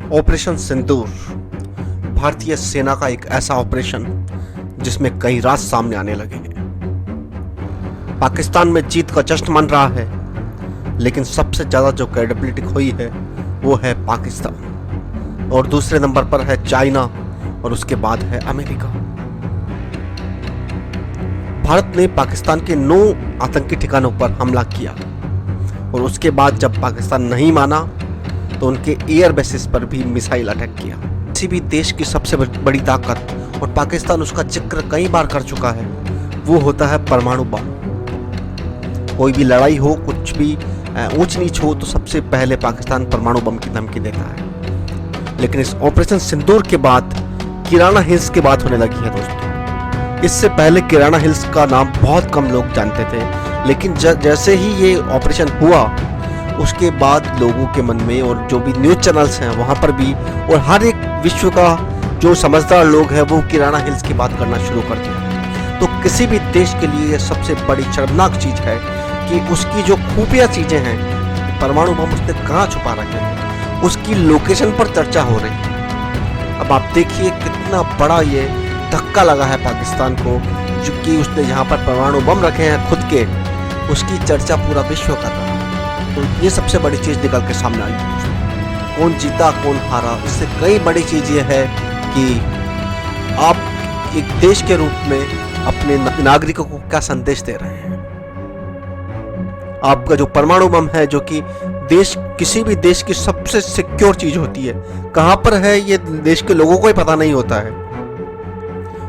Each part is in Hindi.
ऑपरेशन सिंदूर भारतीय सेना का एक ऐसा ऑपरेशन जिसमें कई राज सामने आने लगे हैं। पाकिस्तान में जीत का जश्न मन रहा है, लेकिन सबसे ज्यादा जो क्रेडिबिलिटी खोई है वो है पाकिस्तान, और दूसरे नंबर पर है चाइना, और उसके बाद है अमेरिका। भारत ने पाकिस्तान के 9 आतंकी ठिकानों पर हमला किया, और उसके बाद जब पाकिस्तान नहीं माना तो उनके एयर बेसिस पर भी मिसाइल अटैक किया। किसी भी देश की सबसे बड़ी ताकत, और पाकिस्तान उसका जिक्र कई बार कर चुका है, वो होता है परमाणु बम। कोई भी लड़ाई हो, कुछ भी ऊंच नीच हो, तो सबसे पहले पाकिस्तान परमाणु बम की धमकी देता है। लेकिन इस ऑपरेशन सिंदूर के बाद किराना हिल्स की बात होने लगी है दोस्तों। इससे पहले किराना हिल्स का नाम बहुत कम लोग जानते थे, लेकिन जैसे ही ये ऑपरेशन हुआ उसके बाद लोगों के मन में, और जो भी न्यूज़ चैनल्स हैं वहाँ पर भी, और हर एक विश्व का जो समझदार लोग हैं वो किराना हिल्स की बात करना शुरू कर दिया। तो किसी भी देश के लिए ये सबसे बड़ी शर्मनाक चीज़ है कि उसकी जो खुफिया चीज़ें हैं, परमाणु बम उसने कहाँ छुपा रखे हैं, उसकी लोकेशन पर चर्चा हो रही है। अब आप देखिए कितना बड़ा ये धक्का लगा है पाकिस्तान को, जो कि उसने जहाँ पर परमाणु बम रखे हैं खुद के, उसकी चर्चा पूरा विश्व कर रहा है। तो ये सबसे बड़ी चीज़ निकल के सामने आई है। कौन जीता कौन हारा, इससे कई बड़ी चीज़ ये है कि आप एक देश के रूप में अपने नागरिकों को क्या संदेश दे रहे हैं। आपका जो परमाणु बम है, जो कि किसी भी देश की सबसे सिक्योर चीज होती है, कहां पर है ये देश के लोगों को ही पता नहीं होता है,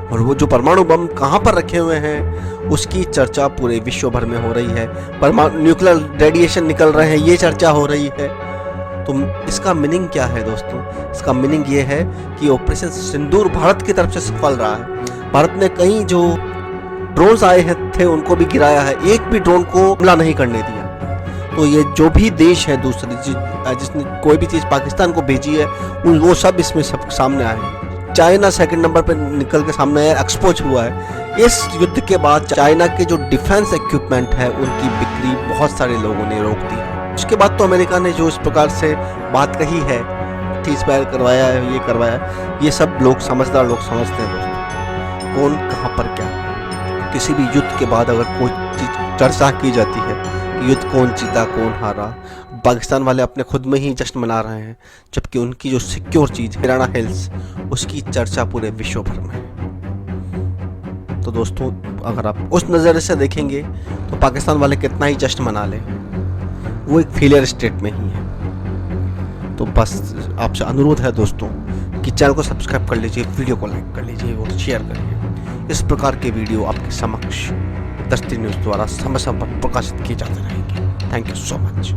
और वो जो परमाणु बम कहां पर रखे हुए हैं उसकी चर्चा पूरे विश्व भर में हो रही है। परमाणु न्यूक्लियर रेडिएशन निकल रहे हैं, ये चर्चा हो रही है। तो इसका मीनिंग क्या है दोस्तों? इसका मीनिंग ये है कि ऑपरेशन सिंदूर भारत की तरफ से सफल रहा है। भारत ने कई जो ड्रोन्स आए थे उनको भी गिराया है, एक भी ड्रोन को हमला नहीं करने दिया। तो ये जो भी देश है दूसरी जिसने कोई भी चीज़ पाकिस्तान को भेजी है, वो सब इसमें सब सामने आए हैं। चाइना सेकंड नंबर पर निकल के सामने आया, एक्सपोज हुआ है। इस युद्ध के बाद चाइना के जो डिफेंस इक्विपमेंट है उनकी बिक्री बहुत सारे लोगों ने रोक दी है। उसके बाद तो अमेरिका ने जो इस प्रकार से बात कही है, सीज़फायर करवाया है, ये करवाया, ये सब लोग समझदार लोग समझते हैं दोस्तों कौन कहाँ पर क्या है। किसी भी युद्ध के बाद अगर कोई चीज चर्चा की जाती है कि युद्ध कौन जीता कौन हारा, पाकिस्तान वाले अपने खुद में ही जश्न मना रहे हैं, जबकि उनकी जो सिक्योर चीज़ किराना हिल्स, उसकी चर्चा पूरे विश्व भर में है। तो दोस्तों अगर आप उस नज़रिए से देखेंगे तो पाकिस्तान वाले कितना ही जश्न मना लें, वो एक फेलियर स्टेट में ही है। तो बस आपसे अनुरोध है दोस्तों कि चैनल को सब्सक्राइब कर लीजिए, वीडियो को लाइक कर लीजिए और शेयर करिए। इस प्रकार के वीडियो आपके समक्ष दस्ती न्यूज़ द्वारा समय समय पर प्रकाशित किए जाते रहेंगे। Thank you so much.